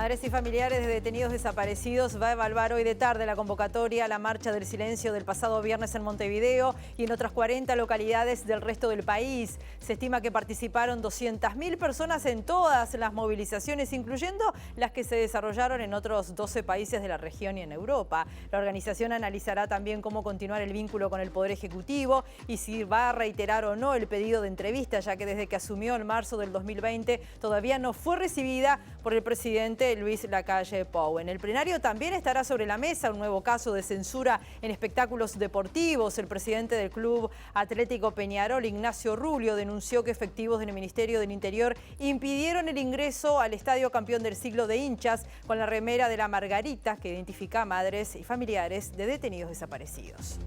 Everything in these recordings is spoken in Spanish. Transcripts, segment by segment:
Madres y familiares de detenidos desaparecidos va a evaluar hoy de tarde la convocatoria a la Marcha del Silencio del pasado viernes en Montevideo y en otras 40 localidades del resto del país. Se estima que participaron 200.000 personas en todas las movilizaciones, incluyendo las que se desarrollaron en otros 12 países de la región y en Europa. La organización analizará también cómo continuar el vínculo con el Poder Ejecutivo y si va a reiterar o no el pedido de entrevista, ya que desde que asumió en marzo del 2020 todavía no fue recibida por el presidente Luis Lacalle Pou. En el plenario también estará sobre la mesa un nuevo caso de censura en espectáculos deportivos. El presidente del Club Atlético Peñarol, Ignacio Rulio, denunció que efectivos del Ministerio del Interior impidieron el ingreso al Estadio Campeón del Siglo de hinchas con la remera de la Margarita, que identifica a madres y familiares de detenidos desaparecidos.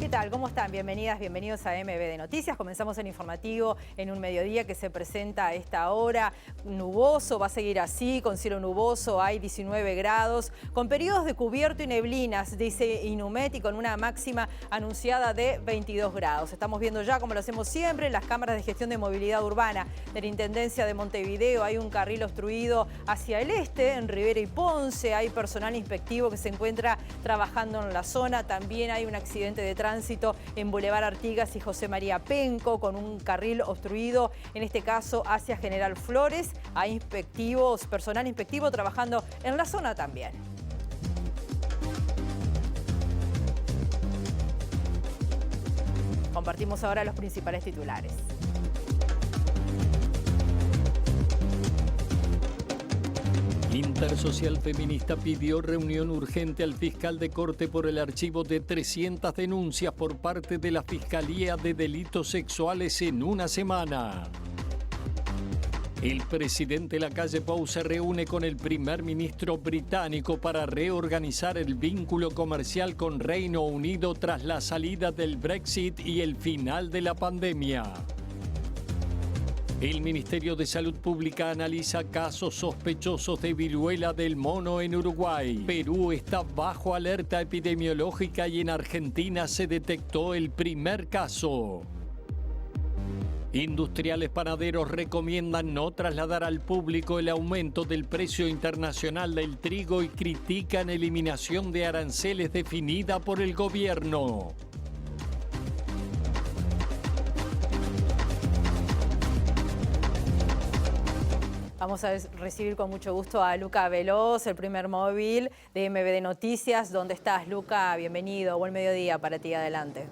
¿Qué tal? ¿Cómo están? Bienvenidas, bienvenidos a MBD Noticias. Comenzamos el informativo en un mediodía que se presenta a esta hora nuboso, va a seguir así, con cielo nuboso, hay 19 grados, con periodos de cubierto y neblinas, dice Inumet, y con una máxima anunciada de 22 grados. Estamos viendo ya, como lo hacemos siempre, las cámaras de gestión de movilidad urbana de la Intendencia de Montevideo. Hay un carril obstruido hacia el este, en Rivera y Ponce, hay personal inspectivo que se encuentra trabajando en la zona. También hay un accidente de tránsito en Boulevard Artigas y José María Penco, con un carril obstruido, en este caso hacia General Flores. Hay inspectivos, personal inspectivo trabajando en la zona también. Compartimos ahora los principales titulares. Intersocial Feminista pidió reunión urgente al fiscal de Corte por el archivo de 300 denuncias por parte de la Fiscalía de Delitos Sexuales en una semana. El presidente Lacalle Pou se reúne con el primer ministro británico para reorganizar el vínculo comercial con Reino Unido tras la salida del Brexit y el final de la pandemia. El Ministerio de Salud Pública analiza casos sospechosos de viruela del mono en Uruguay. Perú está bajo alerta epidemiológica y en Argentina se detectó el primer caso. Industriales panaderos recomiendan no trasladar al público el aumento del precio internacional del trigo y critican eliminación de aranceles definida por el gobierno. Vamos a recibir con mucho gusto a Luca Veloz, el primer móvil de MBD Noticias. ¿Dónde estás, Luca? Bienvenido. Buen mediodía para ti. Adelante.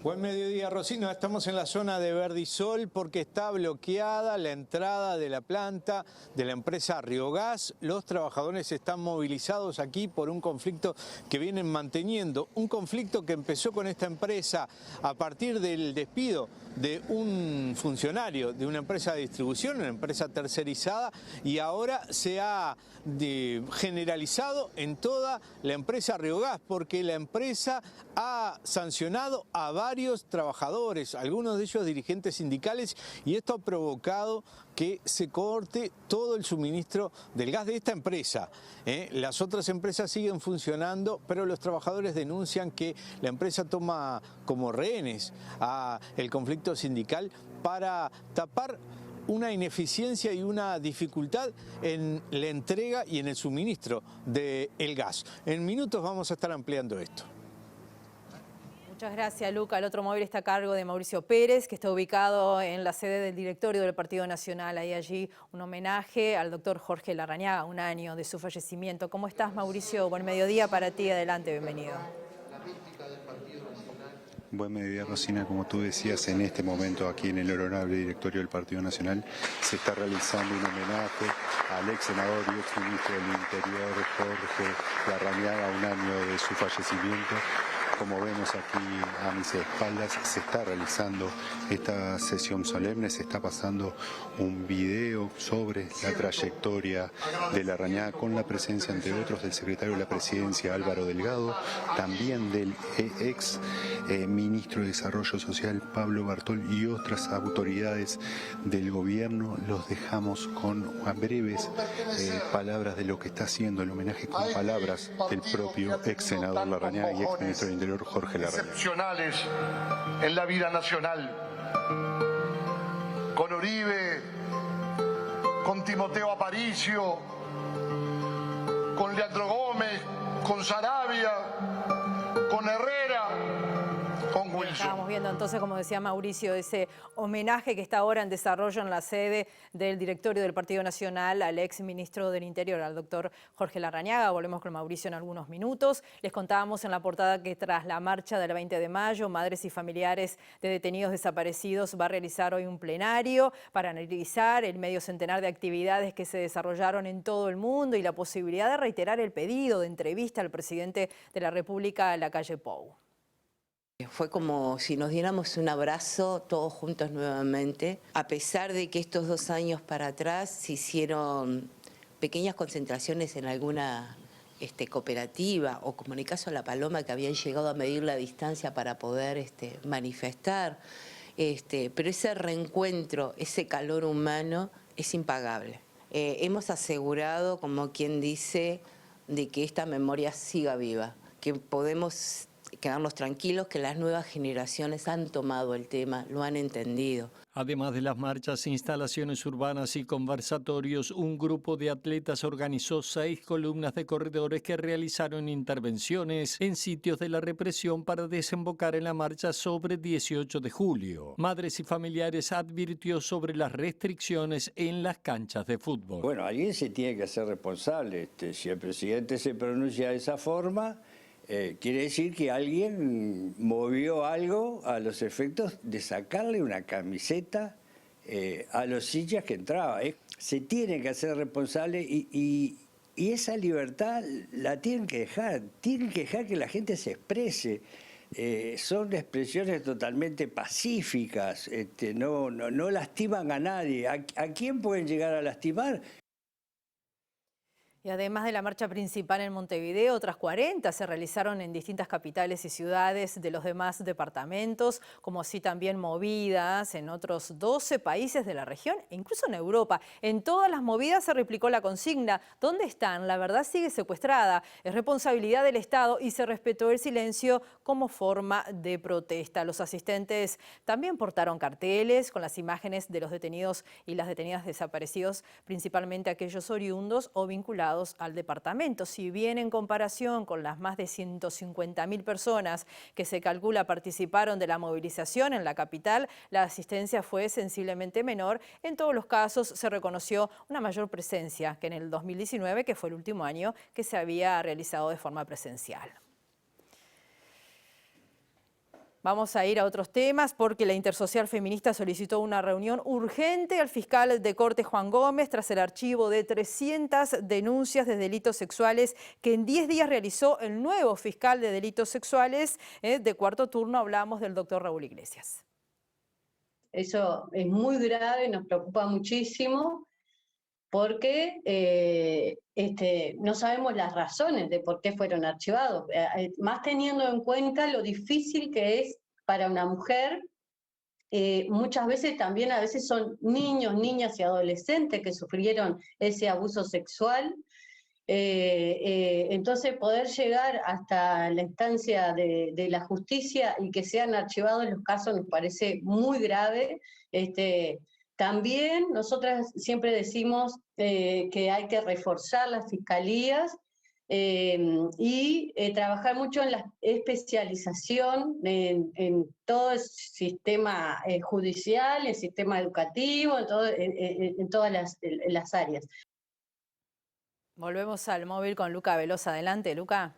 Buen mediodía, Rosina. Estamos en la zona de Verdisol porque está bloqueada la entrada de la planta de la empresa Riogás. Los trabajadores están movilizados aquí por un conflicto que vienen manteniendo. Un conflicto que empezó con esta empresa a partir del despido de un funcionario de una empresa de distribución, una empresa tercerizada, y ahora se ha generalizado en toda la empresa Riogás porque la empresa ha sancionado a varios trabajadores, algunos de ellos dirigentes sindicales, y esto ha provocado que se corte todo el suministro del gas de esta empresa. Las otras empresas siguen funcionando, pero los trabajadores denuncian que la empresa toma como rehenes el conflicto sindical para tapar una ineficiencia y una dificultad en la entrega y en el suministro del gas. En minutos vamos a estar ampliando esto. Muchas gracias, Luca. El otro móvil está a cargo de Mauricio Pérez, que está ubicado en la sede del directorio del Partido Nacional. Hay allí un homenaje al doctor Jorge Larrañaga, un año de su fallecimiento. ¿Cómo estás, Mauricio? Buen mediodía para ti. Adelante, bienvenido. Buen mediodía, Rosina. Como tú decías, en este momento aquí en el honorable directorio del Partido Nacional se está realizando un homenaje al ex senador y ex ministro del Interior, Jorge Larrañaga, un año de su fallecimiento. Como vemos aquí a mis espaldas, se está realizando esta sesión solemne, se está pasando un video sobre la trayectoria de Larrañaga con la presencia, entre otros, del secretario de la Presidencia, Álvaro Delgado, también del ex ministro de Desarrollo Social, Pablo Bartol, y otras autoridades del gobierno. Los dejamos con breves palabras de lo que está haciendo el homenaje, con palabras del propio ex senador Larrañaga y ex ministro del Interior, Interior, Jorge Larrañaga. Excepcionales en la vida nacional. Con Uribe, con Timoteo Aparicio, con Leandro Gómez, con Saravia, con Herrera, con Wilson. Estábamos viendo entonces, como decía Mauricio, ese homenaje que está ahora en desarrollo en la sede del directorio del Partido Nacional al ex ministro del Interior, al doctor Jorge Larrañaga. Volvemos con Mauricio en algunos minutos. Les contábamos en la portada que tras la marcha del 20 de mayo, madres y familiares de detenidos desaparecidos va a realizar hoy un plenario para analizar el medio centenar de actividades que se desarrollaron en todo el mundo y la posibilidad de reiterar el pedido de entrevista al presidente de la República en la calle Pou. Fue como si nos diéramos un abrazo todos juntos nuevamente, a pesar de que estos 2 años para atrás se hicieron pequeñas concentraciones en alguna cooperativa, o como en el caso de La Paloma, que habían llegado a medir la distancia para poder manifestar, pero ese reencuentro, ese calor humano es impagable. Hemos asegurado, como quien dice, de que esta memoria siga viva, que podemos quedarnos tranquilos, que las nuevas generaciones han tomado el tema, lo han entendido. Además de las marchas, instalaciones urbanas y conversatorios, un grupo de atletas organizó 6 columnas de corredores que realizaron intervenciones en sitios de la represión para desembocar en la marcha sobre 18 de julio. Madres y familiares advirtió sobre las restricciones en las canchas de fútbol. Bueno, alguien se tiene que hacer responsable. Si el presidente se pronuncia de esa forma, quiere decir que alguien movió algo a los efectos de sacarle una camiseta a los hinchas que entraban. Se tiene que hacer responsable y esa libertad la tienen que dejar que la gente se exprese. Son expresiones totalmente pacíficas, no lastiman a nadie. ¿A quién pueden llegar a lastimar? Y además de la marcha principal en Montevideo, otras 40 se realizaron en distintas capitales y ciudades de los demás departamentos, como así también movidas en otros 12 países de la región e incluso en Europa. En todas las movidas se replicó la consigna: ¿dónde están? La verdad sigue secuestrada. Es responsabilidad del Estado y se respetó el silencio como forma de protesta. Los asistentes también portaron carteles con las imágenes de los detenidos y las detenidas desaparecidos, principalmente aquellos oriundos o vinculados al departamento. Si bien en comparación con las más de 150.000 personas que se calcula participaron de la movilización en la capital, la asistencia fue sensiblemente menor. En todos los casos se reconoció una mayor presencia que en el 2019, que fue el último año que se había realizado de forma presencial. Vamos a ir a otros temas porque la Intersocial Feminista solicitó una reunión urgente al fiscal de Corte Juan Gómez tras el archivo de 300 denuncias de delitos sexuales que en 10 días realizó el nuevo fiscal de delitos sexuales de cuarto turno. Hablamos del doctor Raúl Iglesias. Eso es muy grave, nos preocupa muchísimo porque no sabemos las razones de por qué fueron archivados, más teniendo en cuenta lo difícil que es para una mujer. Muchas veces también a veces son niños, niñas y adolescentes que sufrieron ese abuso sexual. Entonces poder llegar hasta la instancia de la justicia y que sean archivados los casos nos parece muy grave. También nosotras siempre decimos que hay que reforzar las fiscalías y trabajar mucho en la especialización en todo el sistema judicial, el sistema educativo, en todas las áreas. Volvemos al móvil con Luca Velosa. Adelante, Luca.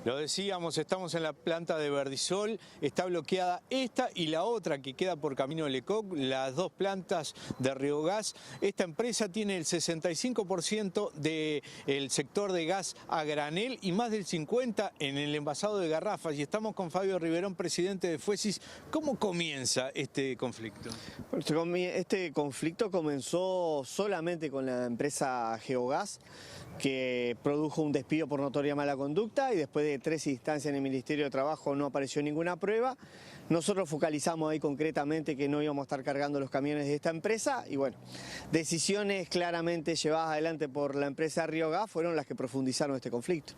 Lo decíamos, estamos en la planta de Verdisol, está bloqueada esta y la otra que queda por camino de Lecoq, las 2 plantas de Riogas. Esta empresa tiene el 65% del sector de gas a granel y más del 50% en el envasado de garrafas. Y estamos con Fabio Riverón, presidente de Fuesis. ¿Cómo comienza este conflicto? Este conflicto comenzó solamente con la empresa Geogas, que produjo un despido por notoria mala conducta y después de 3 instancias en el Ministerio de Trabajo no apareció ninguna prueba. Nosotros focalizamos ahí concretamente que no íbamos a estar cargando los camiones de esta empresa y bueno, decisiones claramente llevadas adelante por la empresa Riogas fueron las que profundizaron este conflicto.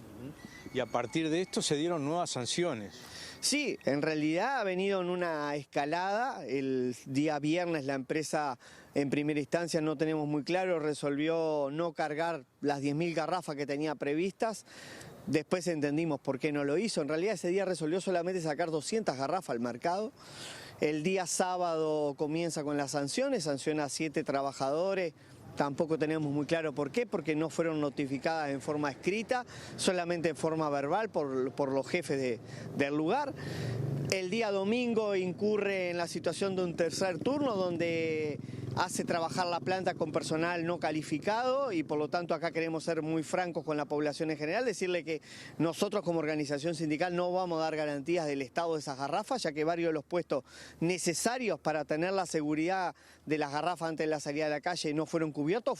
Y a partir de esto se dieron nuevas sanciones. Sí, en realidad ha venido en una escalada. El día viernes la empresa, en primera instancia, no tenemos muy claro, resolvió no cargar las 10.000 garrafas que tenía previstas. Después entendimos por qué no lo hizo. En realidad ese día resolvió solamente sacar 200 garrafas al mercado. El día sábado comienza con las sanciones, sanciona a 7 trabajadores. Tampoco tenemos muy claro por qué, porque no fueron notificadas en forma escrita, solamente en forma verbal por los jefes del lugar. El día domingo incurre en la situación de un tercer turno donde hace trabajar la planta con personal no calificado y por lo tanto acá queremos ser muy francos con la población en general, decirle que nosotros como organización sindical no vamos a dar garantías del estado de esas garrafas, ya que varios de los puestos necesarios para tener la seguridad de las garrafas antes de la salida de la calle no fueron cubiertos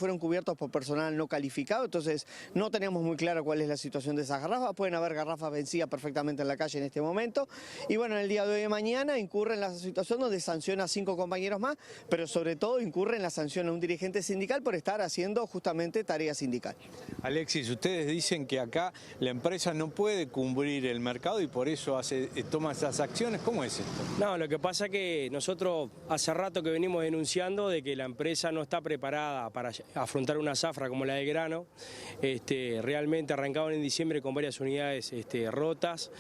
por personal no calificado, entonces no tenemos muy claro cuál es la situación de esas garrafas. Pueden haber garrafas vencidas perfectamente en la calle en este momento y bueno, en el día de hoy de mañana incurre en la situación donde sanciona a 5 compañeros más, pero sobre todo incurre en la sanción a un dirigente sindical por estar haciendo justamente tarea sindical. Alexis, ustedes dicen que acá la empresa no puede cubrir el mercado y por eso toma esas acciones. ¿Cómo es esto? No, lo que pasa es que nosotros hace rato que venimos denunciando de que la empresa no está preparada para afrontar una zafra como la de grano. Realmente arrancaban en diciembre con varias unidades rotas,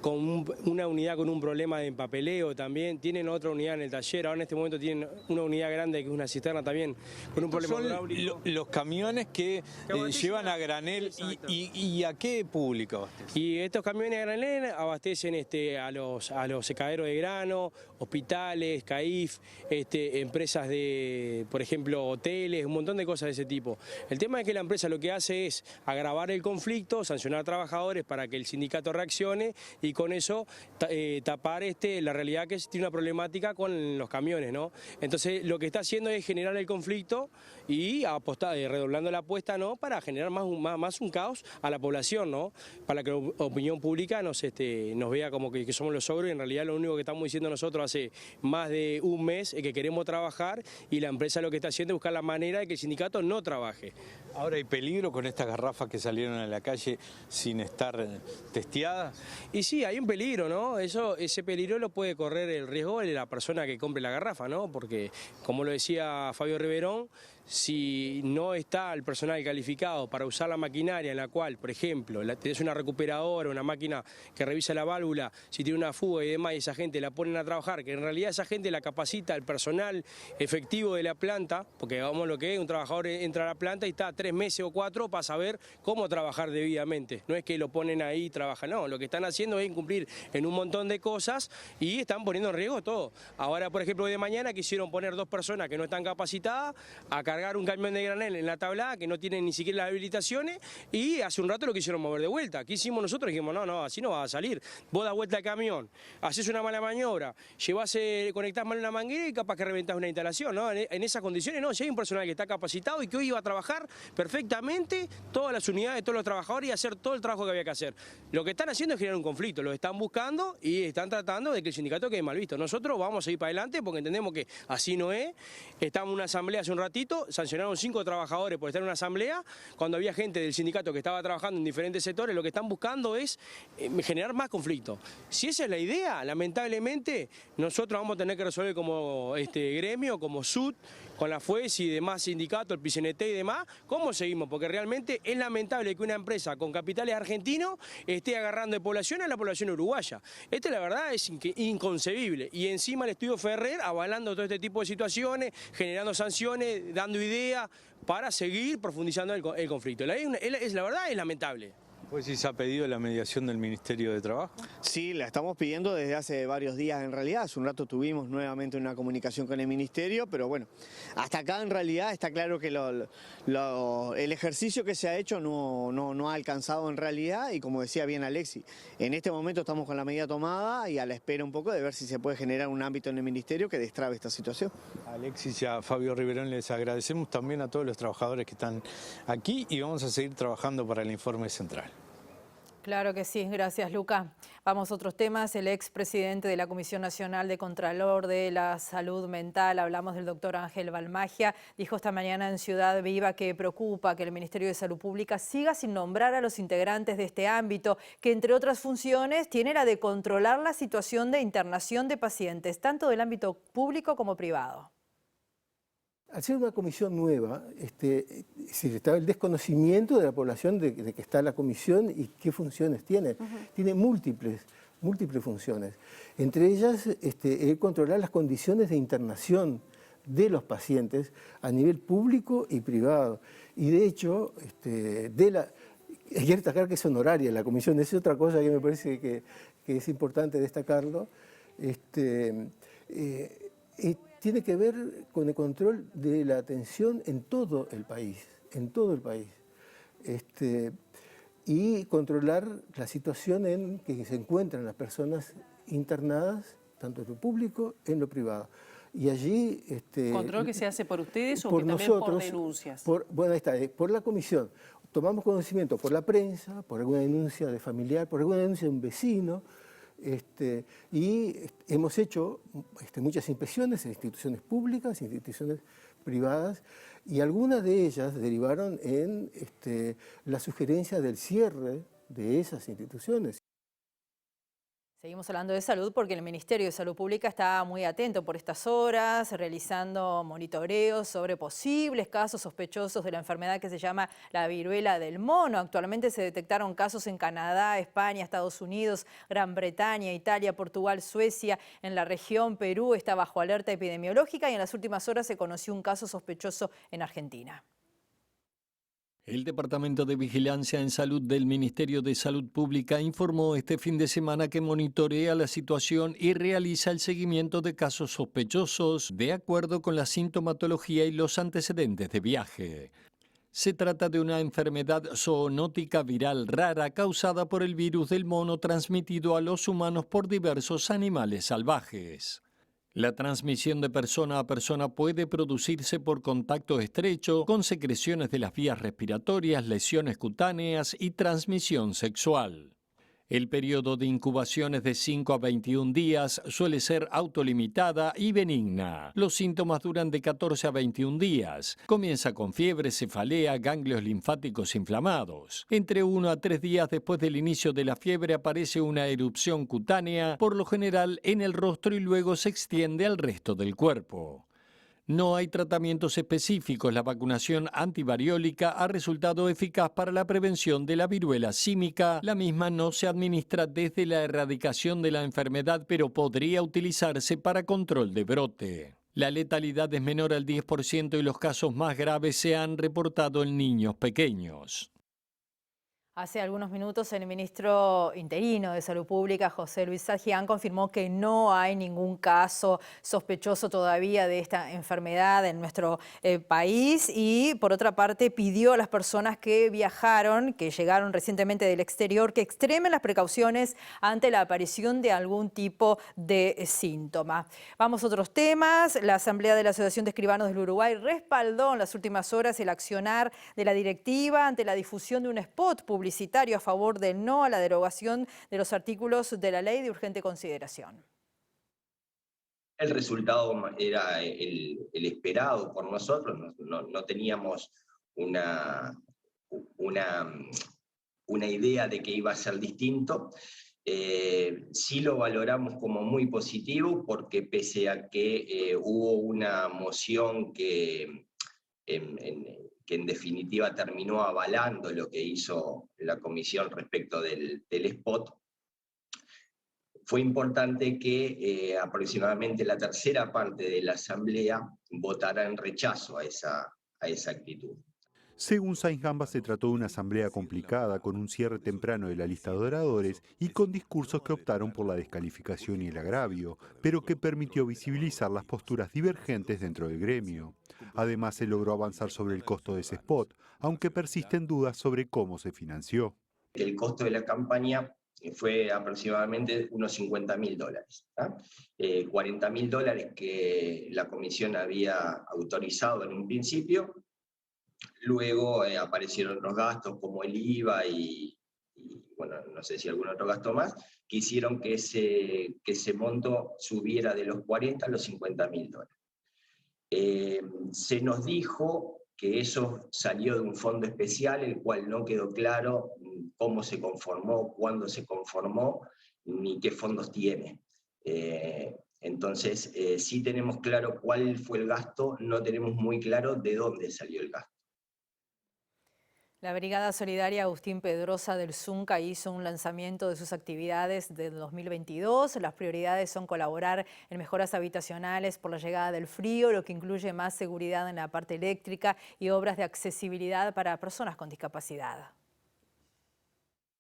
con una unidad con un problema de empapeleo también, tienen otra unidad en el taller, ahora en este momento tienen una unidad grande que es una cisterna también con un problema hidráulico. Los camiones que llevan a granel y ¿a qué público abastecen? Y estos camiones a granel abastecen a los secaderos de grano, hospitales, CAIF, empresas de, por ejemplo, hoteles, un montón de cosas de ese tipo. El tema es que la empresa lo que hace es agravar el conflicto, sancionar a trabajadores para que el sindicato reaccione y con eso tapar la realidad que tiene una problemática con los camiones, ¿no? Entonces lo que está haciendo es generar el conflicto y redoblando la apuesta, ¿no? Para generar más un caos a la población, ¿no? Para que la opinión pública nos vea como que somos los ogros y en realidad lo único que estamos diciendo nosotros hace más de un mes es que queremos trabajar y la empresa lo que está haciendo es buscar la manera de que el sindicato no trabaje. Ahora, ¿hay peligro con estas garrafas que salieron a la calle sin estar testeadas? Y sí, hay un peligro, ¿no? Ese peligro lo puede correr el riesgo de la persona que compre la garrafa, ¿no? Porque, como lo decía Fabio Riverón, si no está el personal calificado para usar la maquinaria en la cual, por ejemplo, tenés una recuperadora, una máquina que revisa la válvula, si tiene una fuga y demás, y esa gente la ponen a trabajar, que en realidad esa gente la capacita el personal efectivo de la planta, porque vamos lo que es, un trabajador entra a la planta y está 3 meses o 4 para saber cómo trabajar debidamente. No es que lo ponen ahí y trabajan, no, lo que están haciendo es incumplir en un montón de cosas y están poniendo en riesgo todo. Ahora, por ejemplo, hoy de mañana quisieron poner 2 personas que no están capacitadas a cargar un camión de granel en la tablada que no tienen ni siquiera las habilitaciones y hace un rato lo quisieron mover de vuelta. ¿Qué hicimos nosotros? Dijimos, no, así no va a salir. Vos das vuelta al camión, haces una mala maniobra, conectás mal una manguera y capaz que reventás una instalación, ¿no? En esas condiciones no, si hay un personal que está capacitado y que hoy iba a trabajar perfectamente todas las unidades, todos los trabajadores y hacer todo el trabajo que había que hacer. Lo que están haciendo es generar un conflicto, lo están buscando y están tratando de que el sindicato quede mal visto. Nosotros vamos a ir para adelante porque entendemos que así no es. Estamos en una asamblea hace un ratito, sancionaron 5 trabajadores por estar en una asamblea, cuando había gente del sindicato que estaba trabajando en diferentes sectores, lo que están buscando es generar más conflicto. Si esa es la idea, lamentablemente, nosotros vamos a tener que resolver como gremio, como SUT, con la FUES y demás sindicatos, el PCNT y demás, cómo seguimos, porque realmente es lamentable que una empresa con capitales argentinos esté agarrando de población a la población uruguaya. La verdad es inconcebible. Y encima el estudio Ferrer avalando todo este tipo de situaciones, generando sanciones, dando ideas para seguir profundizando el conflicto. La verdad es lamentable. Pues si se ha pedido la mediación del Ministerio de Trabajo. Sí, la estamos pidiendo desde hace varios días en realidad. Hace un rato tuvimos nuevamente una comunicación con el Ministerio, pero bueno, hasta acá en realidad está claro que el ejercicio que se ha hecho no ha alcanzado en realidad y como decía bien Alexis, en este momento estamos con la medida tomada y a la espera un poco de ver si se puede generar un ámbito en el Ministerio que destrabe esta situación. Alexis y a Fabio Riverón les agradecemos también a todos los trabajadores que están aquí y vamos a seguir trabajando para el Informe Central. Claro que sí, gracias Luca. Vamos a otros temas. El expresidente de la Comisión Nacional de Contralor de la Salud Mental, hablamos del doctor Ángel Balmagia, dijo esta mañana en Ciudad Viva que preocupa que el Ministerio de Salud Pública siga sin nombrar a los integrantes de este ámbito, que entre otras funciones tiene la de controlar la situación de internación de pacientes, tanto del ámbito público como privado. Al ser una comisión nueva, está el desconocimiento de la población de que está la comisión y qué funciones tiene. Tiene múltiples funciones. Entre ellas, controlar las condiciones de internación de los pacientes a nivel público y privado. Y de hecho, hay que destacar que es honoraria la comisión. Es otra cosa que me parece que es importante destacarlo. Tiene que ver con el control de la atención en todo el país, y controlar la situación en que se encuentran las personas internadas, tanto en lo público, en lo privado. Y allí... ¿Control que se hace por ustedes o por que también nosotros, por denuncias? Bueno, ahí está, por la comisión. Tomamos conocimiento por la prensa, por alguna denuncia de familiar, por alguna denuncia de un vecino, y hemos hecho muchas inspecciones en instituciones públicas, instituciones privadas, y algunas de ellas derivaron en la sugerencia del cierre de esas instituciones. Seguimos hablando de salud porque el Ministerio de Salud Pública está muy atento por estas horas, realizando monitoreos sobre posibles casos sospechosos de la enfermedad que se llama la viruela del mono. Actualmente se detectaron casos en Canadá, España, Estados Unidos, Gran Bretaña, Italia, Portugal, Suecia. En la región Perú está bajo alerta epidemiológica y en las últimas horas se conoció un caso sospechoso en Argentina. El Departamento de Vigilancia en Salud del Ministerio de Salud Pública informó este fin de semana que monitorea la situación y realiza el seguimiento de casos sospechosos de acuerdo con la sintomatología y los antecedentes de viaje. Se trata de una enfermedad zoonótica viral rara causada por el virus del mono transmitido a los humanos por diversos animales salvajes. La transmisión de persona a persona puede producirse por contacto estrecho, con secreciones de las vías respiratorias, lesiones cutáneas y transmisión sexual. El periodo de incubación es de 5 a 21 días, suele ser autolimitada y benigna. Los síntomas duran de 14 a 21 días. Comienza con fiebre, cefalea, ganglios linfáticos inflamados. Entre 1 a 3 días después del inicio de la fiebre aparece una erupción cutánea, por lo general en el rostro, y luego se extiende al resto del cuerpo. No hay tratamientos específicos. La vacunación antivariólica ha resultado eficaz para la prevención de la viruela símica. La misma no se administra desde la erradicación de la enfermedad, pero podría utilizarse para control de brote. La letalidad es menor al 10% y los casos más graves se han reportado en niños pequeños. Hace algunos minutos el ministro interino de Salud Pública, José Luis Sagián, confirmó que no hay ningún caso sospechoso todavía de esta enfermedad en nuestro país y, por otra parte, pidió a las personas que viajaron, que llegaron recientemente del exterior, que extremen las precauciones ante la aparición de algún tipo de síntoma. Vamos a otros temas. La Asamblea de la Asociación de Escribanos del Uruguay respaldó en las últimas horas el accionar de la directiva ante la difusión de un spot publicitario a favor del no a la derogación de los artículos de la ley de urgente consideración. El resultado era el esperado por nosotros, no teníamos una idea de que iba a ser distinto. Sí lo valoramos como muy positivo porque pese a que hubo una moción que en definitiva terminó avalando lo que hizo la comisión respecto del spot, fue importante que aproximadamente la tercera parte de la Asamblea votara en rechazo a esa actitud. Según Sainz-Gamba, se trató de una asamblea complicada, con un cierre temprano de la lista de oradores y con discursos que optaron por la descalificación y el agravio, pero que permitió visibilizar las posturas divergentes dentro del gremio. Además, se logró avanzar sobre el costo de ese spot, aunque persisten dudas sobre cómo se financió. El costo de la campaña fue aproximadamente unos $50.000, $40.000 que la comisión había autorizado en un principio. Luego aparecieron otros gastos como el IVA y bueno, no sé si algún otro gasto más, que hicieron que ese monto subiera de los 40 a los $50.000. Se nos dijo que eso salió de un fondo especial, el cual no quedó claro cómo se conformó, cuándo se conformó, ni qué fondos tiene. Entonces, sí tenemos claro cuál fue el gasto, no tenemos muy claro de dónde salió el gasto. La Brigada Solidaria Agustín Pedrosa del Zunca hizo un lanzamiento de sus actividades del 2022. Las prioridades son colaborar en mejoras habitacionales por la llegada del frío, lo que incluye más seguridad en la parte eléctrica y obras de accesibilidad para personas con discapacidad.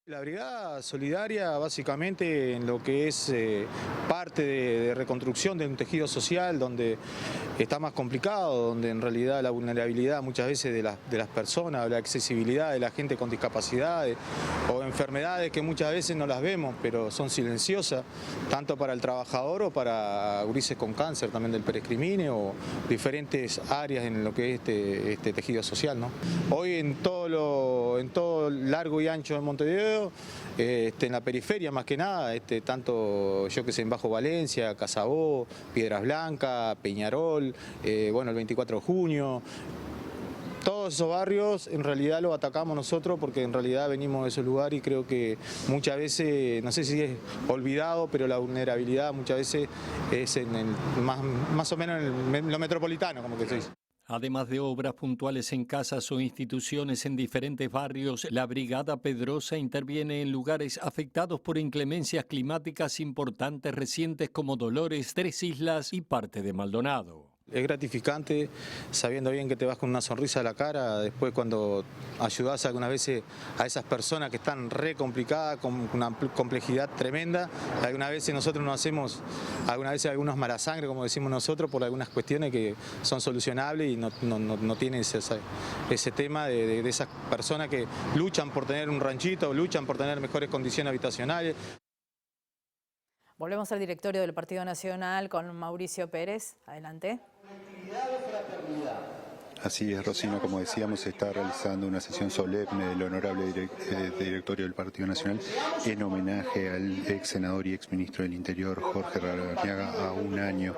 La Brigada Solidaria básicamente en lo que es parte de reconstrucción de un tejido social donde está más complicado, donde en realidad la vulnerabilidad muchas veces de las personas, la accesibilidad de la gente con discapacidades o enfermedades que muchas veces no las vemos, pero son silenciosas, tanto para el trabajador o para gurises con cáncer también del perescriminio o diferentes áreas en lo que es este tejido social, ¿no? Hoy en todo largo y ancho de Montevideo, en la periferia más que nada, tanto yo que sé, en Bajo Valencia, Casabó, Piedras Blancas, Peñarol, bueno, el 24 de junio, todos esos barrios en realidad los atacamos nosotros porque en realidad venimos de esos lugares y creo que muchas veces, no sé si es olvidado, pero la vulnerabilidad muchas veces es más o menos en lo metropolitano, como que se dice. Además de obras puntuales en casas o instituciones en diferentes barrios, la Brigada Pedrosa interviene en lugares afectados por inclemencias climáticas importantes recientes como Dolores, Tres Islas y parte de Maldonado. Es gratificante sabiendo bien que te vas con una sonrisa a la cara, después cuando ayudás algunas veces a esas personas que están re complicadas, con una complejidad tremenda. Algunas veces nosotros nos hacemos, algunos mala sangre, como decimos nosotros, por algunas cuestiones que son solucionables y no tienen ese tema de esas personas que luchan por tener un ranchito, luchan por tener mejores condiciones habitacionales. Volvemos al directorio del Partido Nacional con Mauricio Pérez. Adelante. Así es, Rosina, como decíamos, se está realizando una sesión solemne del honorable directorio del Partido Nacional en homenaje al ex senador y ex ministro del Interior, Jorge Larrañaga, a un año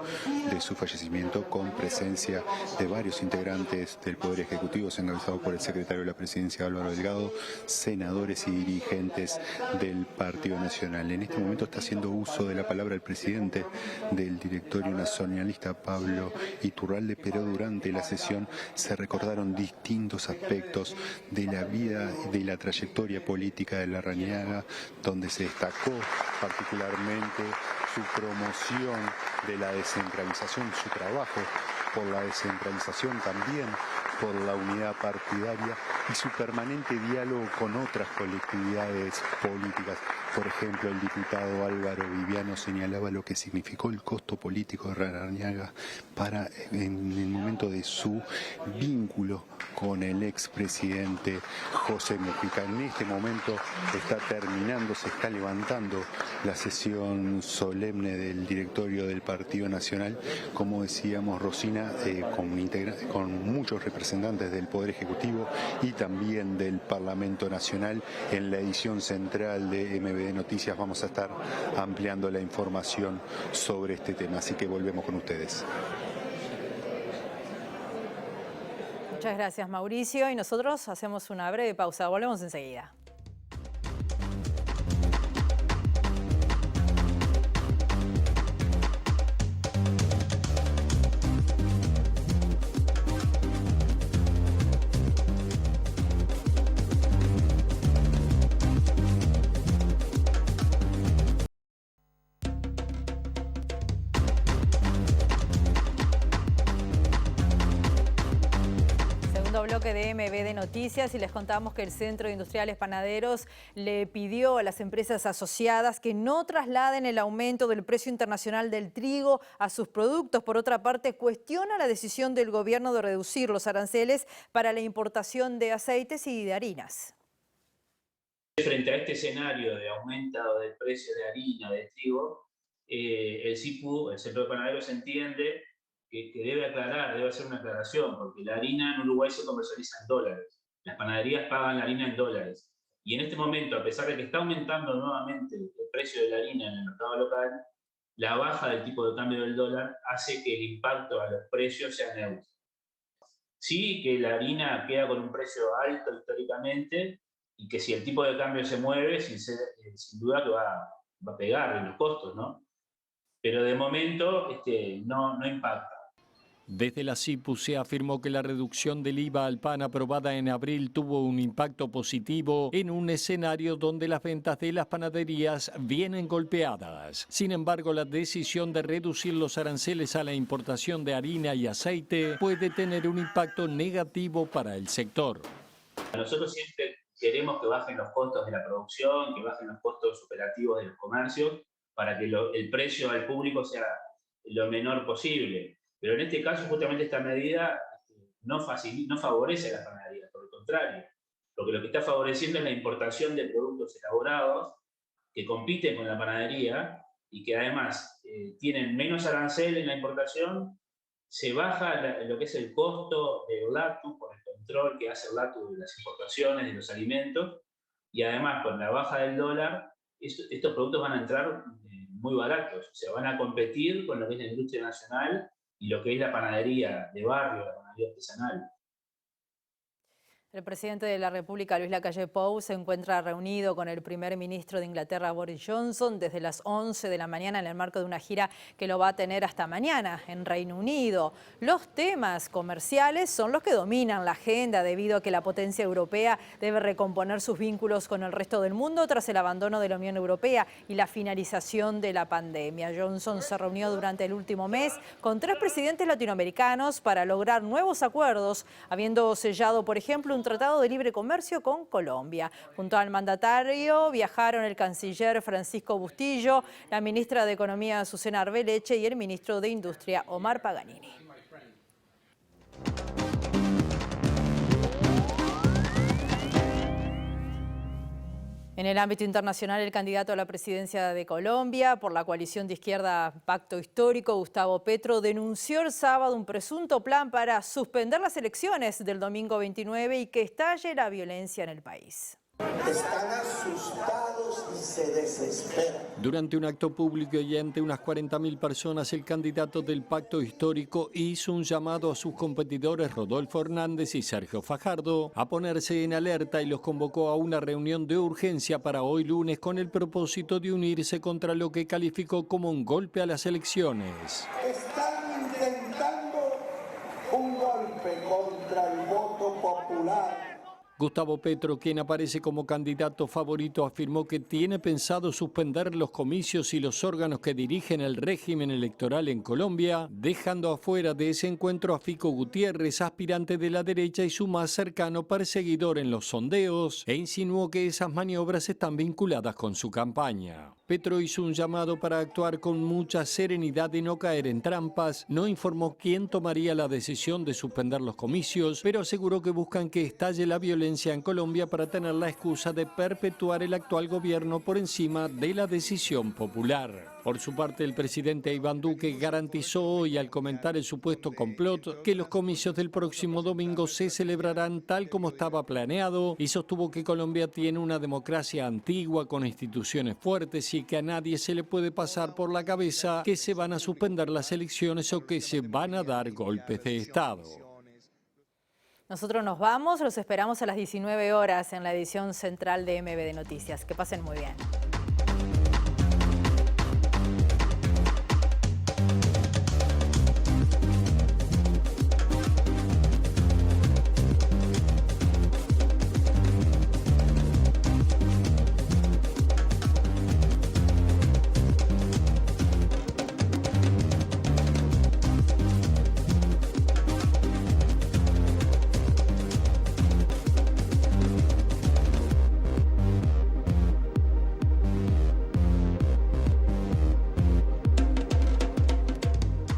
de su fallecimiento, con presencia de varios integrantes del Poder Ejecutivo, encabezados por el secretario de la Presidencia, Álvaro Delgado, senadores y dirigentes del Partido Nacional. En este momento está haciendo uso de la palabra el presidente del directorio nacionalista, Pablo Iturralde, pero durante la sesión se recordaron distintos aspectos de la vida y de la trayectoria política de Larrañaga, donde se destacó particularmente su promoción de la descentralización, su trabajo por la descentralización también, por la unidad partidaria y su permanente diálogo con otras colectividades políticas. Por ejemplo, el diputado Álvaro Viviano señalaba lo que significó el costo político de Larrañaga en el momento de su vínculo con el expresidente José Mujica. En este momento está terminando, se está levantando la sesión solemne del directorio del Partido Nacional, como decíamos, Rosina, con muchos representantes del Poder Ejecutivo y también del Parlamento Nacional. En la edición central de MBD Noticias vamos a estar ampliando la información sobre este tema, así que volvemos con ustedes. Muchas gracias, Mauricio, y nosotros hacemos una breve pausa. Volvemos enseguida. Bloque de MBD Noticias y les contamos que el Centro de Industriales Panaderos le pidió a las empresas asociadas que no trasladen el aumento del precio internacional del trigo a sus productos. Por otra parte, cuestiona la decisión del gobierno de reducir los aranceles para la importación de aceites y de harinas. Frente a este escenario de aumento del precio de harina, de trigo, el CIPU, el Centro de Panaderos, entiende que debe hacer una aclaración, porque la harina en Uruguay se comercializa en dólares. Las panaderías pagan la harina en dólares. Y en este momento, a pesar de que está aumentando nuevamente el precio de la harina en el mercado local, la baja del tipo de cambio del dólar hace que el impacto a los precios sea neutro. Sí que la harina queda con un precio alto históricamente y que si el tipo de cambio se mueve, sin duda que va a pegar en los costos, ¿no? Pero de momento no impacta. Desde la CIPU se afirmó que la reducción del IVA al pan aprobada en abril tuvo un impacto positivo en un escenario donde las ventas de las panaderías vienen golpeadas. Sin embargo, la decisión de reducir los aranceles a la importación de harina y aceite puede tener un impacto negativo para el sector. Nosotros siempre queremos que bajen los costos de la producción, que bajen los costos operativos de los comercios, para que el precio al público sea lo menor posible. Pero en este caso, justamente esta medida no favorece a las panaderías, por el contrario. Porque lo que está favoreciendo es la importación de productos elaborados que compiten con la panadería y que además tienen menos arancel en la importación, se baja lo que es el costo del LATU por el control que hace el LATU de las importaciones de los alimentos, y además con la baja del dólar, estos productos van a entrar muy baratos, o sea, van a competir con lo que es la industria nacional y lo que es la panadería de barrio, la panadería artesanal. El presidente de la República, Luis Lacalle Pou, se encuentra reunido con el primer ministro de Inglaterra, Boris Johnson, desde las 11 de la mañana en el marco de una gira que lo va a tener hasta mañana en Reino Unido. Los temas comerciales son los que dominan la agenda debido a que la potencia europea debe recomponer sus vínculos con el resto del mundo tras el abandono de la Unión Europea y la finalización de la pandemia. Johnson se reunió durante el último mes con 3 presidentes latinoamericanos para lograr nuevos acuerdos, habiendo sellado, por ejemplo, un tratado de libre comercio con Colombia. Junto al mandatario viajaron el canciller Francisco Bustillo, la ministra de Economía Azucena Arbeleche y el ministro de Industria Omar Paganini. En el ámbito internacional, el candidato a la presidencia de Colombia por la coalición de izquierda Pacto Histórico, Gustavo Petro, denunció el sábado un presunto plan para suspender las elecciones del domingo 29 y que estalle la violencia en el país. Están asustados y se desesperan. Durante un acto público y ante unas 40.000 personas, el candidato del Pacto Histórico hizo un llamado a sus competidores Rodolfo Hernández y Sergio Fajardo a ponerse en alerta y los convocó a una reunión de urgencia para hoy lunes con el propósito de unirse contra lo que calificó como un golpe a las elecciones. Están intentando un golpe contra el voto popular. Gustavo Petro, quien aparece como candidato favorito, afirmó que tiene pensado suspender los comicios y los órganos que dirigen el régimen electoral en Colombia, dejando afuera de ese encuentro a Fico Gutiérrez, aspirante de la derecha y su más cercano perseguidor en los sondeos, e insinuó que esas maniobras están vinculadas con su campaña. Petro hizo un llamado para actuar con mucha serenidad y no caer en trampas. No informó quién tomaría la decisión de suspender los comicios, pero aseguró que buscan que estalle la violencia en Colombia para tener la excusa de perpetuar el actual gobierno por encima de la decisión popular. Por su parte, el presidente Iván Duque garantizó hoy, al comentar el supuesto complot, que los comicios del próximo domingo se celebrarán tal como estaba planeado y sostuvo que Colombia tiene una democracia antigua con instituciones fuertes y que a nadie se le puede pasar por la cabeza que se van a suspender las elecciones o que se van a dar golpes de Estado. Nosotros nos vamos, los esperamos a las 19 horas en la edición central de MBD Noticias. Que pasen muy bien.